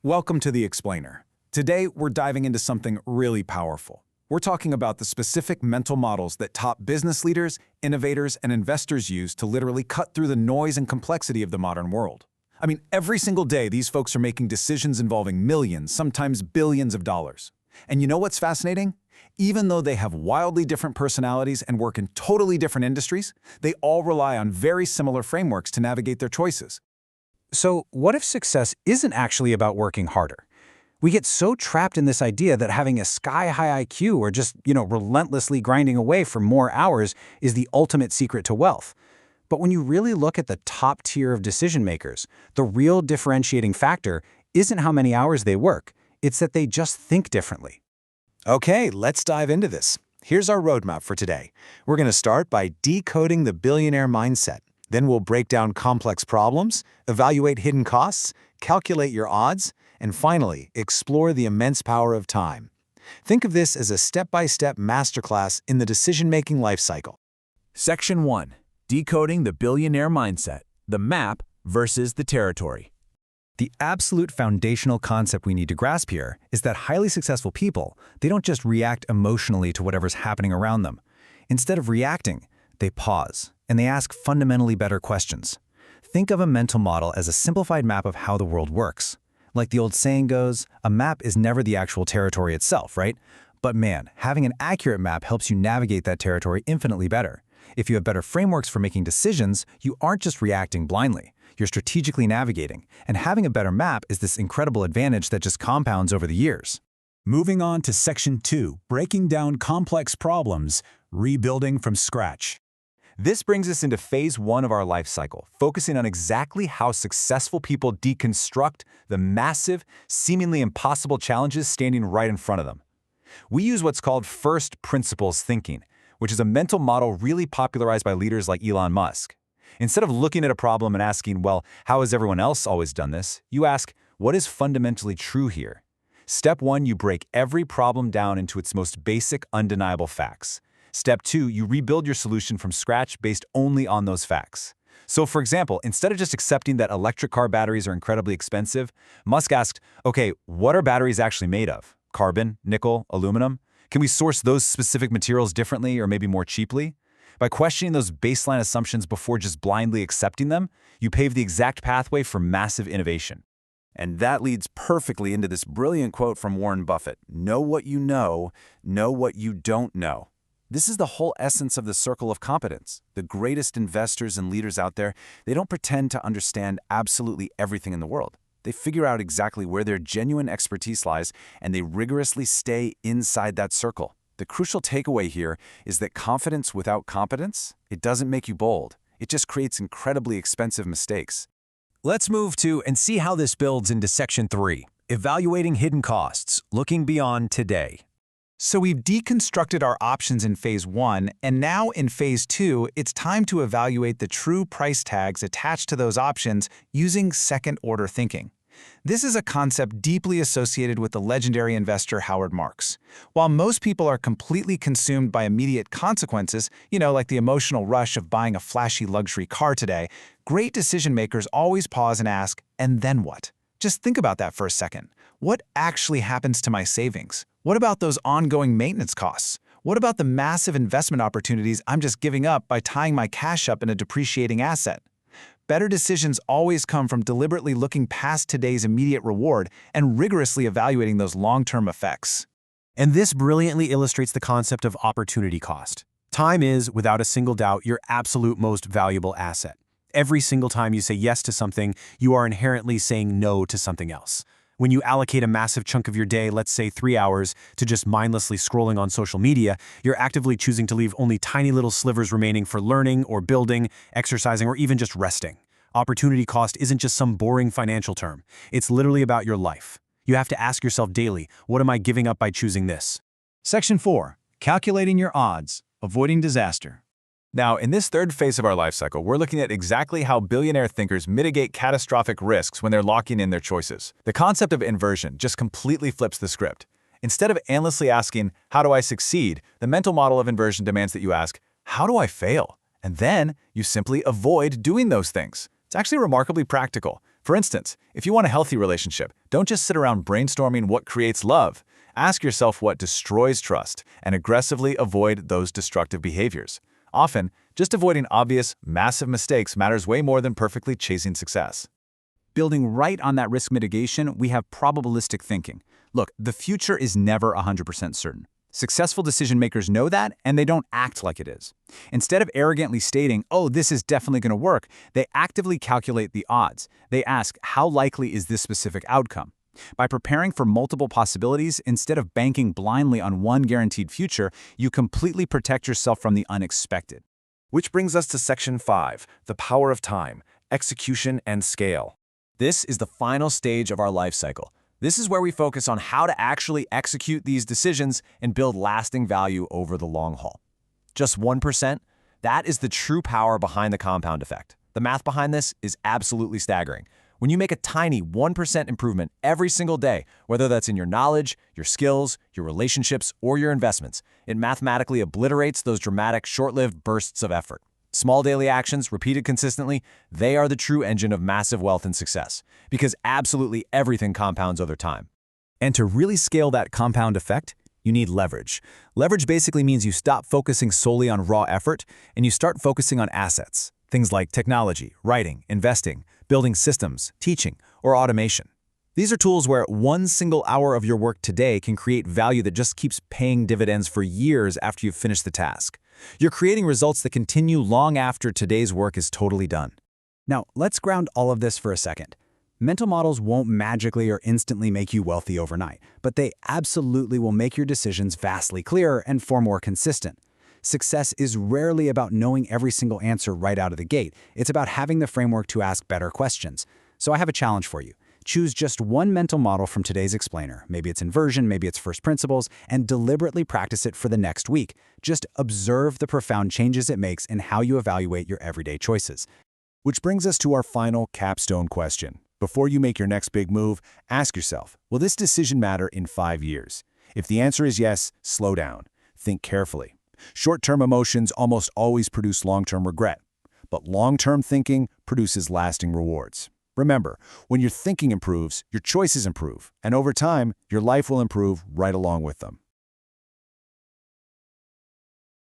Welcome to The Explainer. Today, we're diving into something really powerful. We're talking about the specific mental models that top business leaders, innovators, and investors use to literally cut through the noise and complexity of the modern world. I mean, every single day, these folks are making decisions involving millions, sometimes billions of dollars. And you know what's fascinating? Even though they have wildly different personalities and work in totally different industries, they all rely on very similar frameworks to navigate their choices. So what if success isn't actually about working harder? We get so trapped in this idea that having a sky-high IQ or just, relentlessly grinding away for more hours is the ultimate secret to wealth. But when you really look at the top tier of decision makers, the real differentiating factor isn't how many hours they work, it's that they just think differently. Okay, let's dive into this. Here's our roadmap for today. We're going to start by decoding the billionaire mindset. Then we'll break down complex problems, evaluate hidden costs, calculate your odds, and finally, explore the immense power of time. Think of this as a step-by-step masterclass in the decision-making life cycle. Section 1. Decoding the billionaire mindset, the map versus the territory. The absolute foundational concept we need to grasp here is that highly successful people, they don't just react emotionally to whatever's happening around them. Instead of reacting, they pause, and they ask fundamentally better questions. Think of a mental model as a simplified map of how the world works. Like the old saying goes, a map is never the actual territory itself, right? But man, having an accurate map helps you navigate that territory infinitely better. If you have better frameworks for making decisions, you aren't just reacting blindly. You're strategically navigating, and having a better map is this incredible advantage that just compounds over the years. Moving on to Section 2, breaking down complex problems, rebuilding from scratch. This brings us into phase 1 of our life cycle, focusing on exactly how successful people deconstruct the massive, seemingly impossible challenges standing right in front of them. We use what's called first principles thinking, which is a mental model really popularized by leaders like Elon Musk. Instead of looking at a problem and asking, well, how has everyone else always done this? You ask, what is fundamentally true here? Step 1, you break every problem down into its most basic, undeniable facts. Step 2, you rebuild your solution from scratch based only on those facts. So for example, instead of just accepting that electric car batteries are incredibly expensive, Musk asked, okay, what are batteries actually made of? Carbon, nickel, aluminum? Can we source those specific materials differently or maybe more cheaply? By questioning those baseline assumptions before just blindly accepting them, you pave the exact pathway for massive innovation. And that leads perfectly into this brilliant quote from Warren Buffett: know what you know what you don't know. This is the whole essence of the circle of competence. The greatest investors and leaders out there, they don't pretend to understand absolutely everything in the world. They figure out exactly where their genuine expertise lies, and they rigorously stay inside that circle. The crucial takeaway here is that confidence without competence, it doesn't make you bold. It just creates incredibly expensive mistakes. Let's move to and see how this builds into Section 3, evaluating hidden costs, looking beyond today. So we've deconstructed our options in phase 1, and now in phase 2, it's time to evaluate the true price tags attached to those options using second-order thinking. This is a concept deeply associated with the legendary investor Howard Marks. While most people are completely consumed by immediate consequences, like the emotional rush of buying a flashy luxury car today, great decision makers always pause and ask, and then what? Just think about that for a second. What actually happens to my savings? What about those ongoing maintenance costs? What about the massive investment opportunities I'm just giving up by tying my cash up in a depreciating asset? Better decisions always come from deliberately looking past today's immediate reward and rigorously evaluating those long-term effects. And this brilliantly illustrates the concept of opportunity cost. Time is, without a single doubt, your absolute most valuable asset. Every single time you say yes to something, you are inherently saying no to something else. When you allocate a massive chunk of your day, let's say 3 hours, to just mindlessly scrolling on social media, you're actively choosing to leave only tiny little slivers remaining for learning or building, exercising, or even just resting. Opportunity cost isn't just some boring financial term. It's literally about your life. You have to ask yourself daily, what am I giving up by choosing this? Section 4, calculating your odds, avoiding disaster. Now, in this third phase of our life cycle, we're looking at exactly how billionaire thinkers mitigate catastrophic risks when they're locking in their choices. The concept of inversion just completely flips the script. Instead of endlessly asking, how do I succeed? The mental model of inversion demands that you ask, how do I fail? And then you simply avoid doing those things. It's actually remarkably practical. For instance, if you want a healthy relationship, don't just sit around brainstorming what creates love. Ask yourself what destroys trust and aggressively avoid those destructive behaviors. Often, just avoiding obvious, massive mistakes matters way more than perfectly chasing success. Building right on that risk mitigation, we have probabilistic thinking. Look, the future is never 100% certain. Successful decision makers know that, and they don't act like it is. Instead of arrogantly stating, oh, this is definitely going to work, they actively calculate the odds. They ask, how likely is this specific outcome? By preparing for multiple possibilities, instead of banking blindly on one guaranteed future, you completely protect yourself from the unexpected. Which brings us to Section 5, the power of time, execution, and scale. This is the final stage of our life cycle. This is where we focus on how to actually execute these decisions and build lasting value over the long haul. Just 1%? That is the true power behind the compound effect. The math behind this is absolutely staggering. When you make a tiny 1% improvement every single day, whether that's in your knowledge, your skills, your relationships, or your investments, it mathematically obliterates those dramatic, short-lived bursts of effort. Small daily actions, repeated consistently, they are the true engine of massive wealth and success, because absolutely everything compounds over time. And to really scale that compound effect, you need leverage. Leverage basically means you stop focusing solely on raw effort and you start focusing on assets. Things like technology, writing, investing, building systems, teaching, or automation. These are tools where one single hour of your work today can create value that just keeps paying dividends for years after you've finished the task. You're creating results that continue long after today's work is totally done. Now, let's ground all of this for a second. Mental models won't magically or instantly make you wealthy overnight, but they absolutely will make your decisions vastly clearer and far more consistent. Success is rarely about knowing every single answer right out of the gate. It's about having the framework to ask better questions. So I have a challenge for you. Choose just one mental model from today's explainer. Maybe it's inversion, maybe it's first principles, and deliberately practice it for the next week. Just observe the profound changes it makes in how you evaluate your everyday choices. Which brings us to our final capstone question. Before you make your next big move, ask yourself, will this decision matter in 5 years? If the answer is yes, slow down. Think carefully. Short-term emotions almost always produce long-term regret, but long-term thinking produces lasting rewards. Remember, when your thinking improves, your choices improve, and over time, your life will improve right along with them.